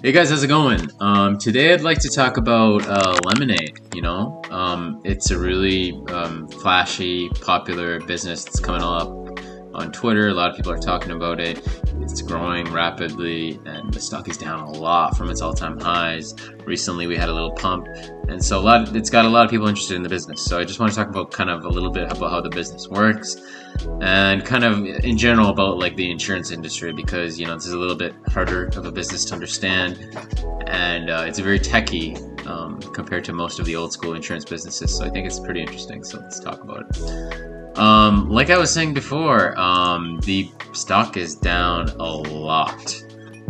Hey guys, how's it going? Today I'd like to talk about lemonade. It's a really flashy, popular business that's coming up on Twitter. A lot of people are talking about it. It's growing rapidly, and the stock is down a lot from its all-time highs. Recently, we had a little pump, and so it's got a lot of people interested in the business. So I just want to talk about kind of a little bit about how the business works, and kind of in general about like the insurance industry, because this is a little bit harder of a business to understand, and it's very techy compared to most of the old school insurance businesses. So I think it's pretty interesting. So let's talk about it. Like I was saying before, the stock is down a lot.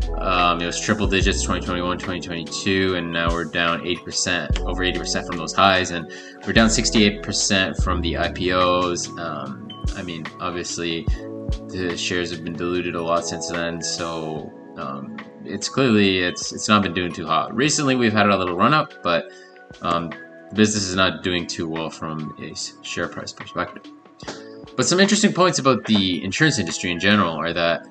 It was triple digits 2021, 2022, and now we're down 80%, over 80% from those highs, and we're down 68% from the IPOs. Obviously, the shares have been diluted a lot since then, so it's clearly it's not been doing too hot. Recently, we've had a little run up, but the business is not doing too well from a share price perspective. But some interesting points about the insurance industry in general are that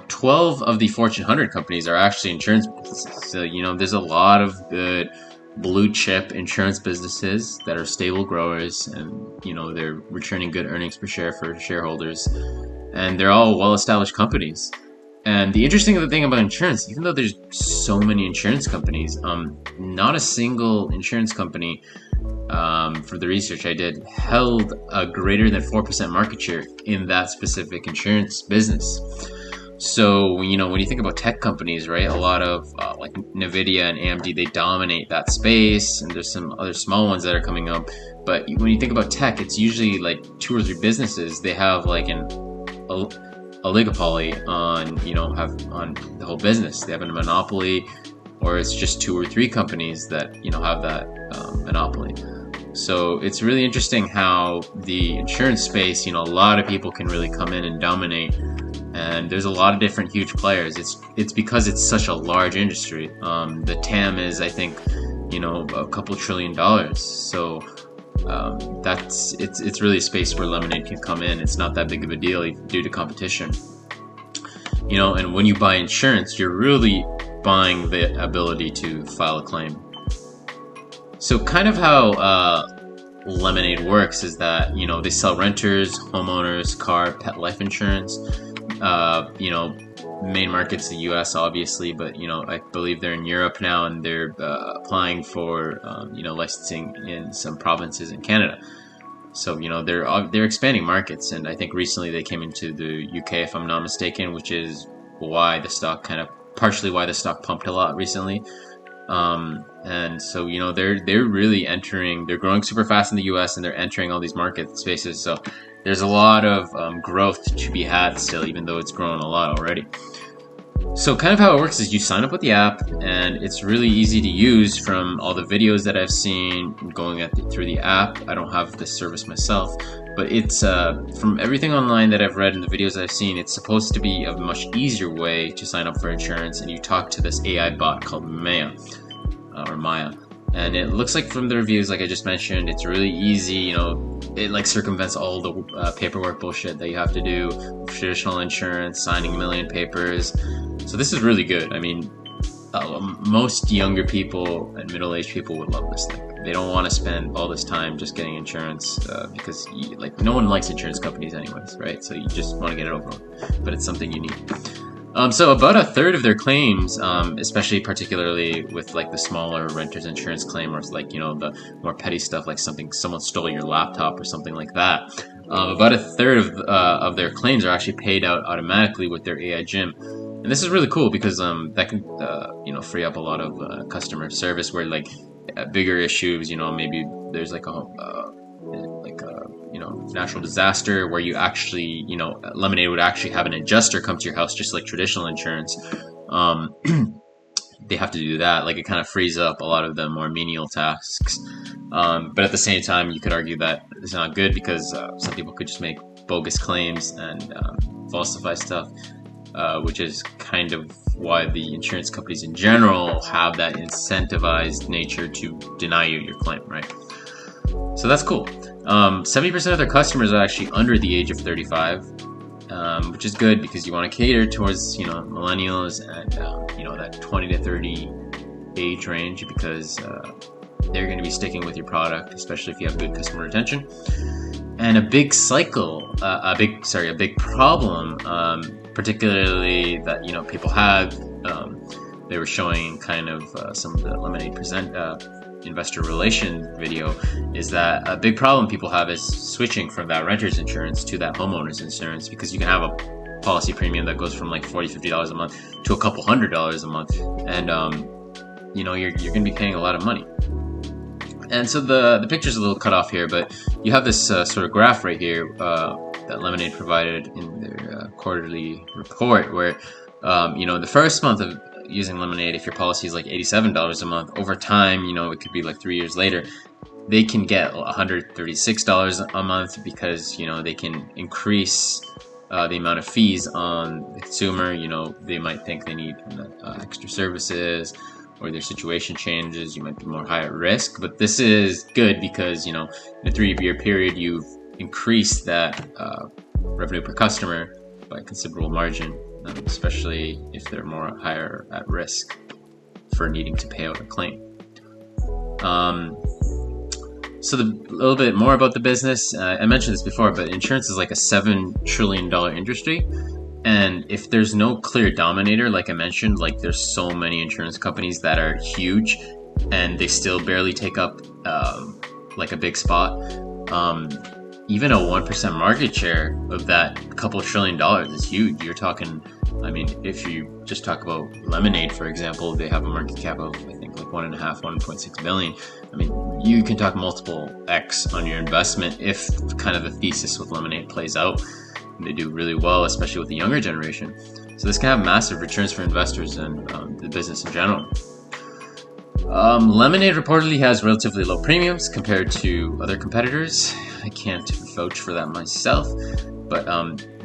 12 of the Fortune 100 companies are actually insurance businesses. So there's a lot of good blue chip insurance businesses that are stable growers, and they're returning good earnings per share for shareholders, and they're all well-established companies. And the interesting thing about insurance, even though there's so many insurance companies, not a single insurance company, for the research I did, held a greater than 4% market share in that specific insurance business. So when you think about tech companies, right, a lot of like Nvidia and AMD, they dominate that space, and there's some other small ones that are coming up. But when you think about tech, it's usually like 2 or 3 businesses. They have like an oligopoly on on the whole business. They have a monopoly, or it's just 2 or 3 companies that have that monopoly. So it's really interesting how the insurance space, a lot of people can really come in and dominate, and there's a lot of different huge players. It's because it's such a large industry. The TAM is, I think, a couple $1 trillion. So it's really a space where lemonade can come in. It's not that big of a deal due to competition. And when you buy insurance, you're really buying the ability to file a claim. So kind of how Lemonade works is that they sell renters, homeowners, car, pet life insurance. Main market's the U.S. obviously, but I believe they're in Europe now, and they're applying for licensing in some provinces in Canada. So they're expanding markets, and I think recently they came into the UK, if I'm not mistaken, which is why the stock partially why the stock pumped a lot recently. And so they're really entering. They're growing super fast in the U.S. and they're entering all these market spaces. So there's a lot of growth to be had still, even though it's grown a lot already. So kind of how it works is you sign up with the app, and it's really easy to use. From all the videos that I've seen going through the app, I don't have this service myself, but it's from everything online that I've read and the videos that I've seen, it's supposed to be a much easier way to sign up for insurance. And you talk to this AI bot called Maya, and it looks like from the reviews, like I just mentioned, it's really easy. It like circumvents all the paperwork bullshit that you have to do with traditional insurance, signing a million papers. So this is really good. I mean, most younger people and middle-aged people would love this thing. They don't want to spend all this time just getting insurance because no one likes insurance companies anyways, right? So you just want to get it over with, but it's something you need. So about a third of their claims, especially particularly with like the smaller renter's insurance claim, or like the more petty stuff, like someone stole your laptop or something like that, about a third of their claims are actually paid out automatically with their AI gym. And this is really cool because that can free up a lot of customer service, where like bigger issues, maybe there's like a natural disaster where you actually Lemonade would actually have an adjuster come to your house, just like traditional insurance. They have to do that. Like, it kind of frees up a lot of the more menial tasks, but at the same time you could argue that it's not good, because some people could just make bogus claims and falsify stuff, which is kind of why the insurance companies in general have that incentivized nature to deny you your claim, right? So that's cool. 70% of their customers are actually under the age of 35. which is good because you want to cater towards, millennials and, that 20 to 30 age range, because they're going to be sticking with your product, especially if you have good customer retention. And a big problem, particularly that, people have, they were showing kind of some of the Lemonade investor relation video, is that a big problem people have is switching from that renter's insurance to that homeowner's insurance, because you can have a policy premium that goes from like $40-50 a month to a couple $100 a month, and you're going to be paying a lot of money. And so the picture's a little cut off here, but you have this sort of graph right here that Lemonade provided in their quarterly report, where the first month of using Lemonade, if your policy is like $87 a month, over time, it could be like 3 years later, they can get $136 a month, because they can increase the amount of fees on the consumer. They might think they need extra services, or their situation changes, you might be more high at risk. But this is good because, in a 3-year period, you've increased that revenue per customer by a considerable margin, especially if they're more higher at risk for needing to pay out a claim. So a little bit more about the business. I mentioned this before, but insurance is like a $7 trillion industry. And if there's no clear dominator, like I mentioned, like there's so many insurance companies that are huge and they still barely take up like a big spot. Even a 1% market share of that couple $1 trillion is huge. You're talking, if you just talk about Lemonade, for example, they have a market cap of, I think, like 1.6 billion. You can talk multiple X on your investment if kind of the thesis with Lemonade plays out. They do really well, especially with the younger generation. So this can have massive returns for investors and the business in general. Lemonade reportedly has relatively low premiums compared to other competitors. I can't vouch for that myself, but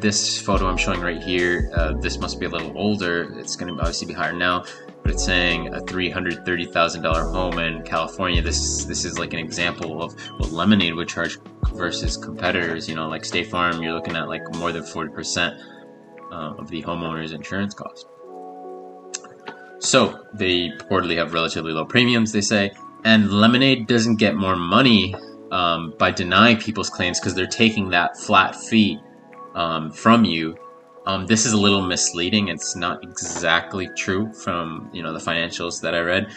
this photo I'm showing right here, this must be a little older. It's going to obviously be higher now, but it's saying a $330,000 home in California. This is like an example of what Lemonade would charge versus competitors. Like State Farm, you're looking at like more than 40% of the homeowner's insurance cost. So they reportedly have relatively low premiums, they say, and Lemonade doesn't get more money by denying people's claims because they're taking that flat fee from you. This is a little misleading. It's not exactly true from the financials that I read,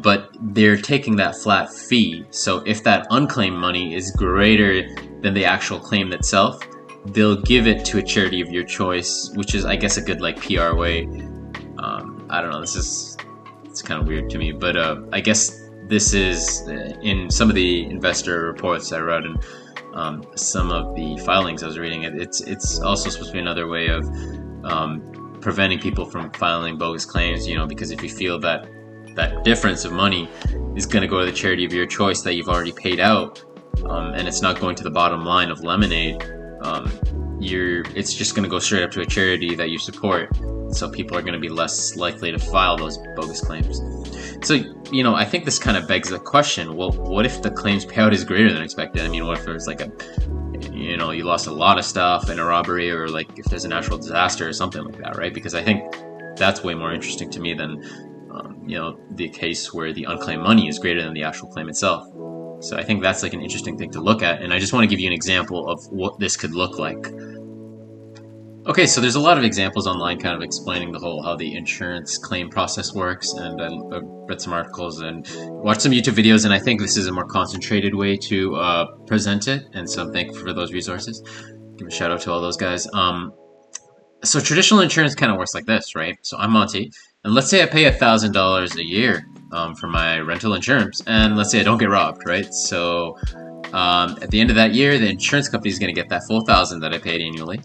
but they're taking that flat fee. So if that unclaimed money is greater than the actual claim itself, they'll give it to a charity of your choice, which is, I guess, a good like PR way. I don't know. It's kind of weird to me, but I guess this is in some of the investor reports I read and some of the filings I was reading. It's also supposed to be another way of preventing people from filing bogus claims. Because if you feel that difference of money is going to go to the charity of your choice that you've already paid out, and it's not going to the bottom line of Lemonade, it's just going to go straight up to a charity that you support. So people are going to be less likely to file those bogus claims. So, I think this kind of begs the question, well, what if the claims payout is greater than expected? What if there's like you lost a lot of stuff in a robbery, or like if there's a natural disaster or something like that, right? Because I think that's way more interesting to me than, the case where the unclaimed money is greater than the actual claim itself. So I think that's like an interesting thing to look at. And I just want to give you an example of what this could look like. Okay, so there's a lot of examples online kind of explaining how the insurance claim process works, and I read some articles and watched some YouTube videos, and I think this is a more concentrated way to present it, and so I'm thankful for those resources. Give a shout out to all those guys. So traditional insurance kind of works like this, right? So I'm Monty, and let's say I pay $1,000 a year for my rental insurance, and let's say I don't get robbed, right? So at the end of that year, the insurance company is going to get that full $1,000 that I paid annually.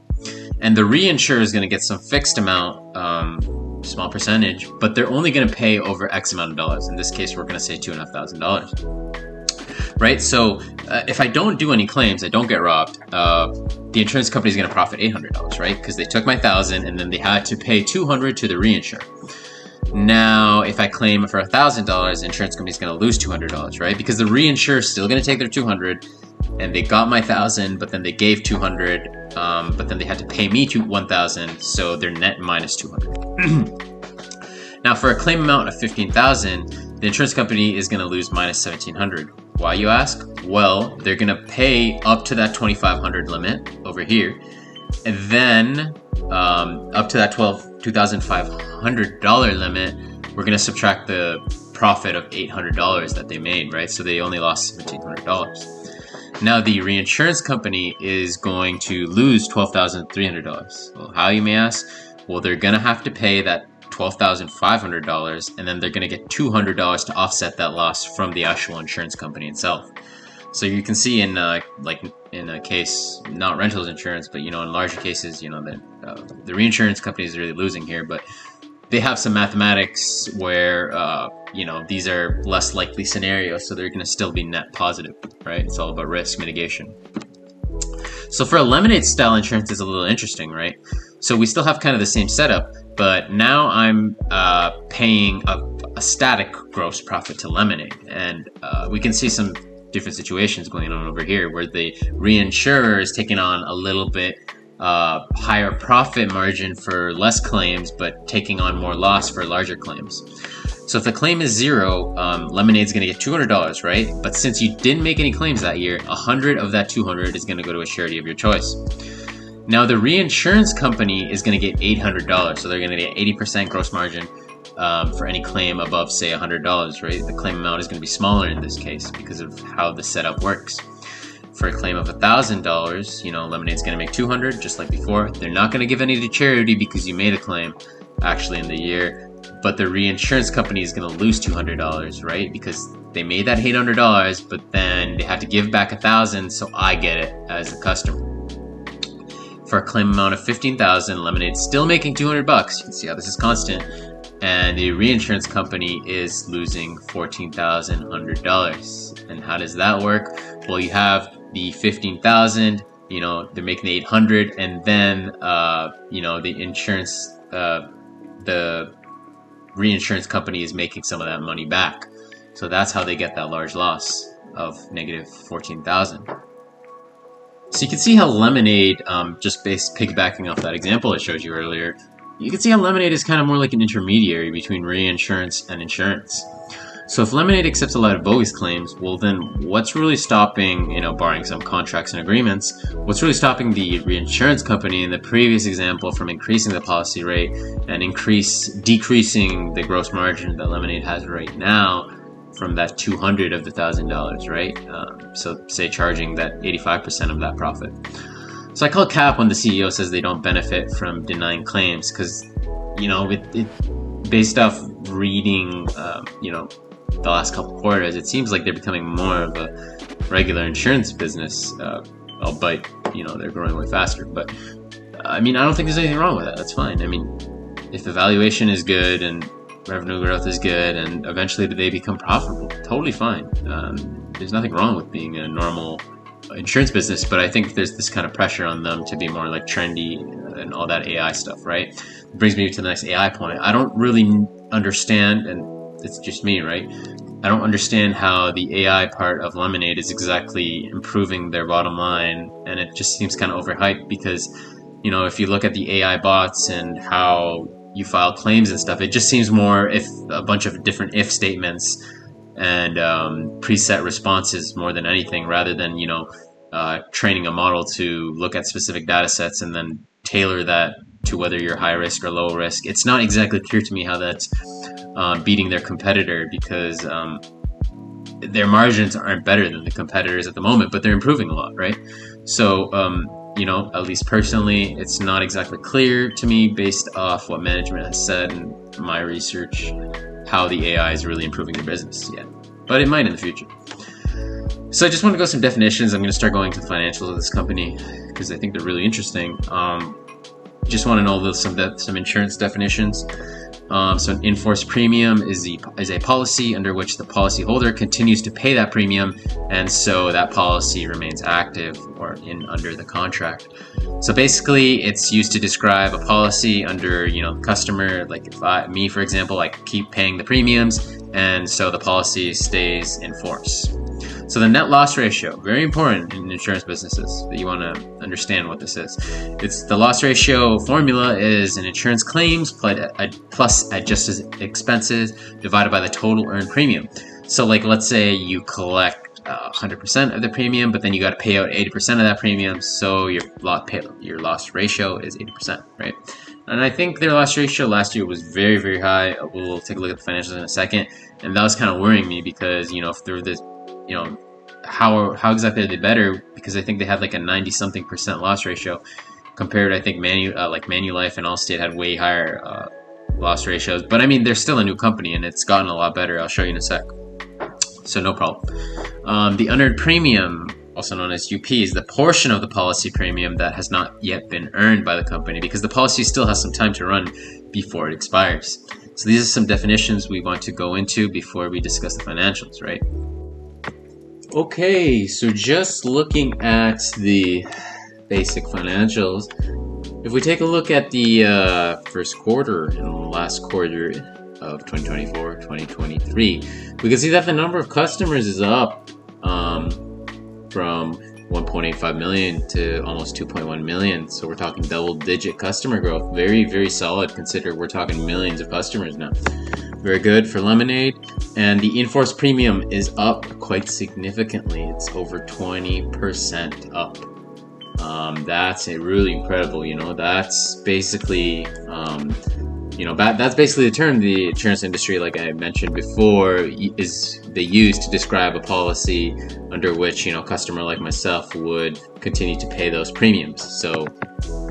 And the reinsurer is going to get some fixed amount, small percentage, but they're only going to pay over X amount of dollars. In this case, we're going to say $2,500, right? So if I don't do any claims, I don't get robbed, the insurance company is going to profit $800, right? Because they took my $1,000 and then they had to pay $200 to the reinsurer. Now, if I claim for $1,000, the insurance company is going to lose $200, right? Because the reinsurer is still going to take their $200, and they got my 1,000, but then they gave 200, but then they had to pay me 1,000, so they're net minus 200. Now, for a claim amount of 15,000, the insurance company is going to lose minus 1,700. Why, you ask? Well, they're going to pay up to that 2,500 limit over here, and then up to that $2,500 limit, we're going to subtract the profit of $800 that they made, right? So they only lost $1,700. Now, the reinsurance company is going to lose $12,300. Well, how, you may ask? Well, they're going to have to pay that $12,500, and then they're going to get $200 to offset that loss from the actual insurance company itself. So you can see in in a case, not rentals insurance, but in larger cases, the reinsurance company is really losing here, but they have some mathematics where these are less likely scenarios, so they're going to still be net positive, right? It's all about risk mitigation. So for a Lemonade style insurance, it's a little interesting, right? So we still have kind of the same setup, but now I'm paying a static gross profit to Lemonade, and we can see some different situations going on over here where the reinsurer is taking on a little bit higher profit margin for less claims, but taking on more loss for larger claims. So if the claim is 0, Lemonade's going to get $200, right? But since you didn't make any claims that year, 100 of that 200 is going to go to a charity of your choice. Now the reinsurance company is going to get $800, so they're going to get 80% gross margin for any claim above, say, $100, right? The claim amount is going to be smaller in this case because of how the setup works. For a claim of $1,000, Lemonade's going to make $200, just like before. They're not going to give any to charity because you made a claim actually in the year, but the reinsurance company is going to lose $200, right? Because they made that $800, but then they have to give back $1,000, so I get it as the customer. For a claim amount of $15,000, Lemonade's still making $200. You can see how this is constant. And the reinsurance company is losing $14,100. And how does that work? Well, you have the $15,000, they're making the $800, and then the insurance, the reinsurance company is making some of that money back. So that's how they get that large loss of negative $14,000. So you can see how Lemonade, just piggybacking off that example I showed you earlier, you can see how Lemonade is kind of more like an intermediary between reinsurance and insurance. So if Lemonade accepts a lot of bogus claims, well then what's really stopping, barring some contracts and agreements, what's really stopping the reinsurance company in the previous example from increasing the policy rate and decreasing the gross margin that Lemonade has right now from that $200 of the $1,000, right? So say charging that 85% of that profit. So I call cap when the CEO says they don't benefit from denying claims, because based off reading the last couple quarters, it seems like they're becoming more of a regular insurance business, albeit they're growing way faster. But I don't think there's anything wrong with that. That's fine. If the valuation is good and revenue growth is good, and eventually they become profitable, totally fine. There's nothing wrong with being a normal insurance business, but I think there's this kind of pressure on them to be more like trendy and all that AI stuff, right? It brings me to the next AI point. I don't really understand, and it's just me, right? I don't understand how the AI part of Lemonade is exactly improving their bottom line, and it just seems kind of overhyped because, if you look at the AI bots and how you file claims and stuff, it just seems more if a bunch of different if statements and preset responses more than anything, rather than training a model to look at specific data sets and then tailor that to whether you're high risk or low risk. It's not exactly clear to me how that's beating their competitor, because their margins aren't better than the competitors at the moment, but they're improving a lot, right? So at least personally, it's not exactly clear to me based off what management has said and my research how the AI is really improving their business yet, but it might in the future. So I just want to go some definitions. I'm going to start going to the financials of this company because I think they're really interesting. Just want to know some insurance definitions. So an in-force premium is a policy under which the policyholder continues to pay that premium, and so that policy remains active or under the contract. So basically, it's used to describe a policy under customer, like if me for example, I keep paying the premiums, and so the policy stays in force. So the net loss ratio, very important in insurance businesses that you want to understand what this is. It's the loss ratio formula is an insurance claims plus adjusted expenses divided by the total earned premium. So like, let's say you collect 100% of the premium, but then you got to pay out 80% of that premium, so your loss ratio is 80%, right? And I think their loss ratio last year was very, very high. We'll take a look at the financials in a second, and that was kind of worrying me because, you know, if they're this, you know, how exactly are they better? Because I think they had like a 90-something% loss ratio compared, I think Manulife and Allstate had way higher loss ratios. But I mean, they're still a new company, and it's gotten a lot better. I'll show you in a sec. So no problem. The unearned premium, also known as UP, is the portion of the policy premium that has not yet been earned by the company because the policy still has some time to run before it expires. So these are some definitions we want to go into before we discuss the financials, right? Okay, so just looking at the basic financials, if we take a look at the first quarter and last quarter of 2024-2023, we can see that the number of customers is up from 1.85 million to almost 2.1 million. So we're talking double-digit customer growth. Very, very solid, considering we're talking millions of customers now. Very good for Lemonade. And the in-force premium is up quite significantly. It's over 20% up. That's really incredible. You know, that's basically, that's basically the term the insurance industry, like I mentioned before, they use to describe a policy under which, you know, a customer like myself would continue to pay those premiums. So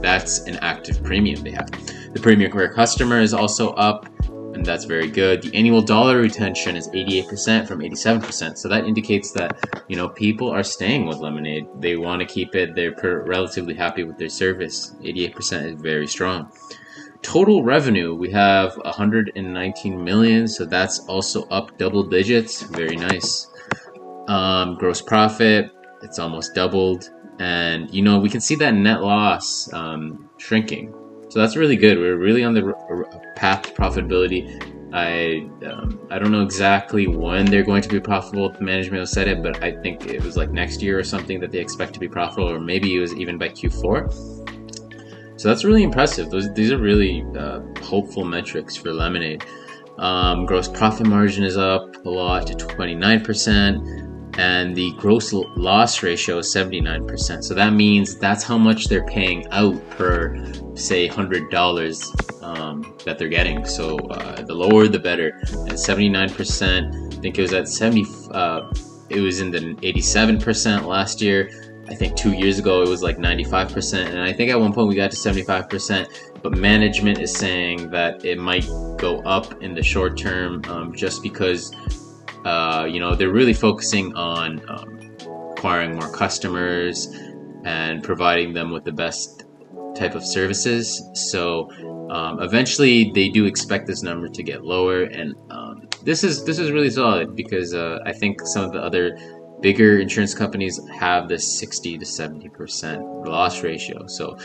that's an active premium they have. The premium per customer is also up, and that's very good. The annual dollar retention is 88% from 87%. So that indicates that, you know, people are staying with Lemonade. They want to keep it. They're relatively happy with their service. 88% is very strong. Total revenue, we have 119 million. So that's also up double digits. Very nice. Gross profit, it's almost doubled. And, you know, we can see that net loss shrinking. So that's really good. We're really on the path to profitability. I don't know exactly when they're going to be profitable. The management has said it, but I think it was like next year or something that they expect to be profitable, or maybe it was even by Q4. So that's really impressive. These are really hopeful metrics for Lemonade. Gross profit margin is up a lot to 29%. And the gross loss ratio is 79%. So that means that's how much they're paying out per, say, $100 that they're getting. So the lower, the better. And 79%, I think it was at it was in the 87% last year. I think 2 years ago it was like 95%. And I think at one point we got to 75%. But management is saying that it might go up in the short term just because they're really focusing on acquiring more customers and providing them with the best type of services. So eventually they do expect this number to get lower, and this is really solid because I think some of the other bigger insurance companies have this 60 to 70% loss ratio. So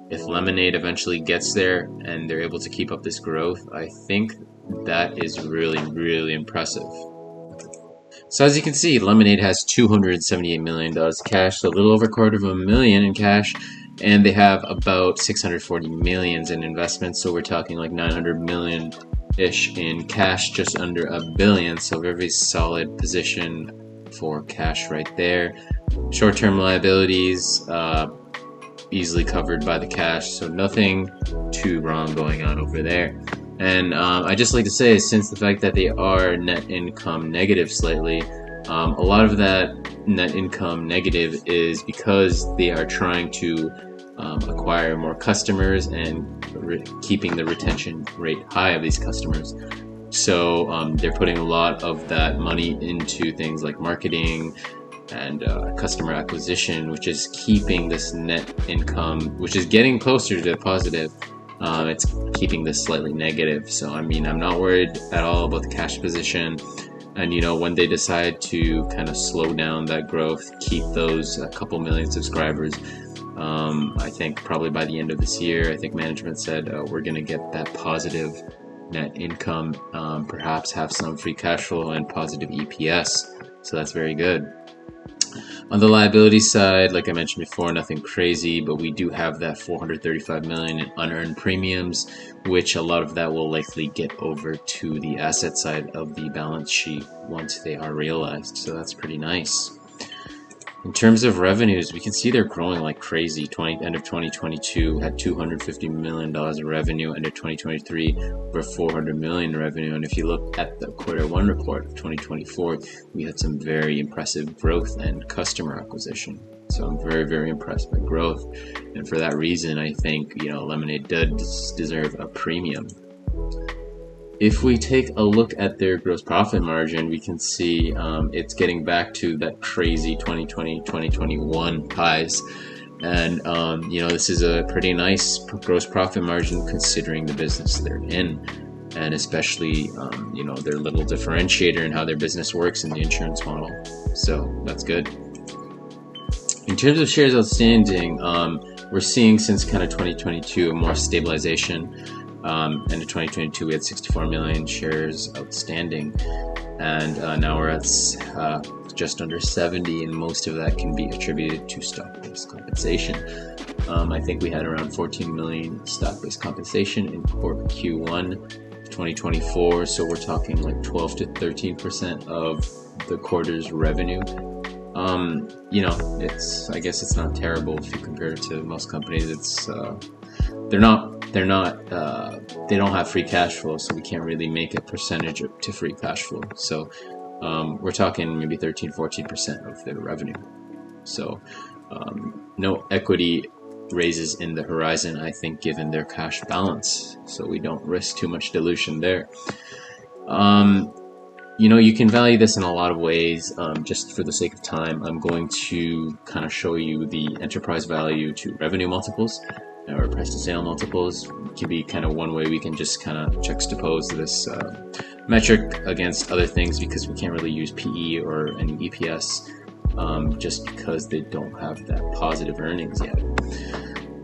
if Lemonade eventually gets there and they're able to keep up this growth, I think that is really, really impressive. So as you can see, Lemonade has $278 million cash, so a little over $250,000 in cash, and they have about $640 million in investments, so we're talking like $900 million-ish in cash, just under $1 billion, so very solid position for cash right there. Short-term liabilities, easily covered by the cash, so nothing too wrong going on over there. And I just like to say, since the fact that they are net income negative slightly, a lot of that net income negative is because they are trying to acquire more customers and keeping the retention rate high of these customers. So they're putting a lot of that money into things like marketing and customer acquisition, which is keeping this net income, which is getting closer to positive. It's keeping this slightly negative. So I mean, I'm not worried at all about the cash position. And you know, when they decide to kind of slow down that growth, keep those couple million subscribers, I think probably by the end of this year, I think management said we're going to get that positive net income, perhaps have some free cash flow and positive EPS. So that's very good. On the liability side, like I mentioned before, nothing crazy, but we do have that $435 million in unearned premiums, which a lot of that will likely get over to the asset side of the balance sheet once they are realized. So that's pretty nice. In terms of revenues, we can see they're growing like crazy. End of 2022 had $250 million in revenue. End of 2023, over $400 million in revenue. And if you look at the Q1 report of 2024, we had some very impressive growth and customer acquisition. So I'm very, very impressed by growth. And for that reason, I think, Lemonade does deserve a premium. If we take a look at their gross profit margin, we can see it's getting back to that crazy 2020, 2021 highs. And, this is a pretty nice gross profit margin considering the business they're in. And especially, their little differentiator in how their business works in the insurance model. So that's good. In terms of shares outstanding, we're seeing since kind of 2022 a more stabilization. End of 2022 we had 64 million shares outstanding, and now we're at just under 70, and most of that can be attributed to stock-based compensation. I think we had around 14 million stock-based compensation in Q1 2024, so we're talking like 12 to 13% of the quarter's revenue. I guess it's not terrible if you compare it to most companies. It's they don't have free cash flow, so we can't really make a percentage to free cash flow. So we're talking maybe 13-14% of their revenue. So no equity raises in the horizon, I think, given their cash balance, so we don't risk too much dilution there. You can value this in a lot of ways. Just for the sake of time, I'm going to kind of show you the enterprise value to revenue multiples, or price to sale multiples. It can be kind of one way we can just kind of juxtapose this metric against other things, because we can't really use PE or any EPS just because they don't have that positive earnings yet.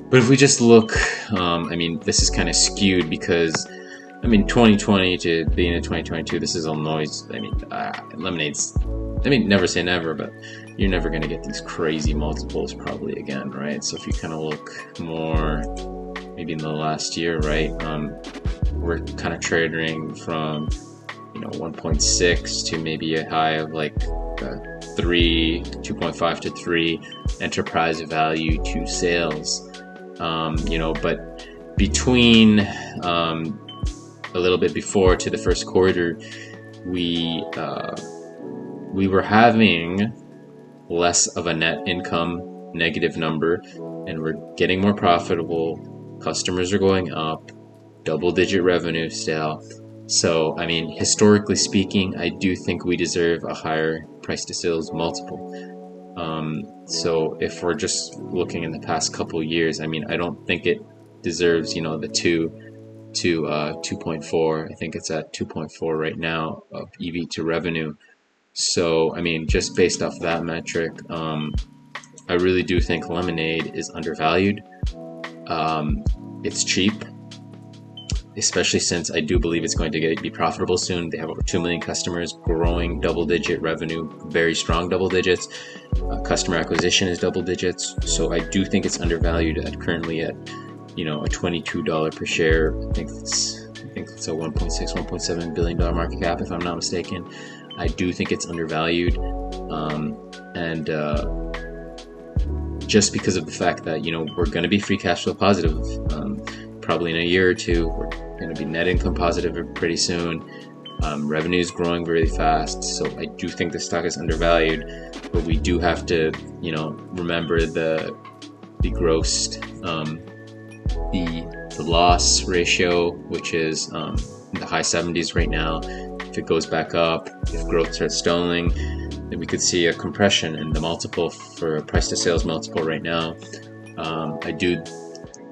But if we just look, this is kind of skewed because 2020 to being in 2022, this is all noise. Lemonade's, never say never, but you're never going to get these crazy multiples probably again, right? So if you kind of look more, maybe in the last year, right, we're kind of trading from, 1.6 to maybe a high of like 3, 2.5 to 3 enterprise value to sales, but between a little bit before to the first quarter, we were having less of a net income negative number, and we're getting more profitable. Customers are going up, double-digit revenue still. So, historically speaking, I do think we deserve a higher price to sales multiple. So if we're just looking in the past couple years, I don't think it deserves, the 2 to 2.4. I think it's at 2.4 right now of EV to revenue. So, just based off that metric, I really do think Lemonade is undervalued. It's cheap, especially since I do believe it's going to be profitable soon. They have over 2 million customers, growing double-digit revenue, very strong double digits. Customer acquisition is double digits. So I do think it's undervalued currently at, a $22 per share. I think it's a $1.7 billion market cap, if I'm not mistaken. I do think it's undervalued, and just because of the fact that we're going to be free cash flow positive probably in a year or two. We're going to be net income positive pretty soon. Revenue is growing really fast, so I do think the stock is undervalued. But we do have to remember the grossed the loss ratio, which is in the high 70s right now. If it goes back up, if growth starts stalling, then we could see a compression in the multiple for price to sales multiple right now. I do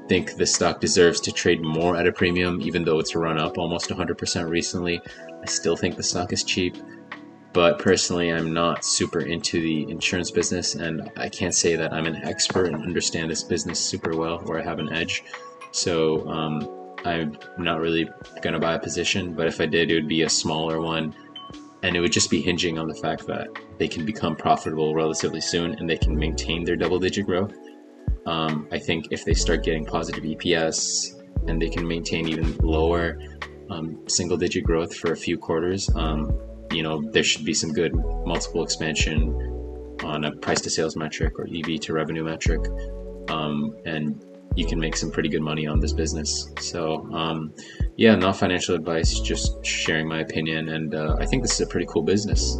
think the stock deserves to trade more at a premium, even though it's run up almost 100% recently. I still think the stock is cheap, but personally I'm not super into the insurance business, and I can't say that I'm an expert and understand this business super well where I have an edge. So I'm not really going to buy a position, but if I did, it would be a smaller one and it would just be hinging on the fact that they can become profitable relatively soon and they can maintain their double-digit growth. I think if they start getting positive EPS and they can maintain even lower single-digit growth for a few quarters, there should be some good multiple expansion on a price-to-sales metric or EV to revenue metric, and you can make some pretty good money on this business. So not financial advice, just sharing my opinion, and I think this is a pretty cool business.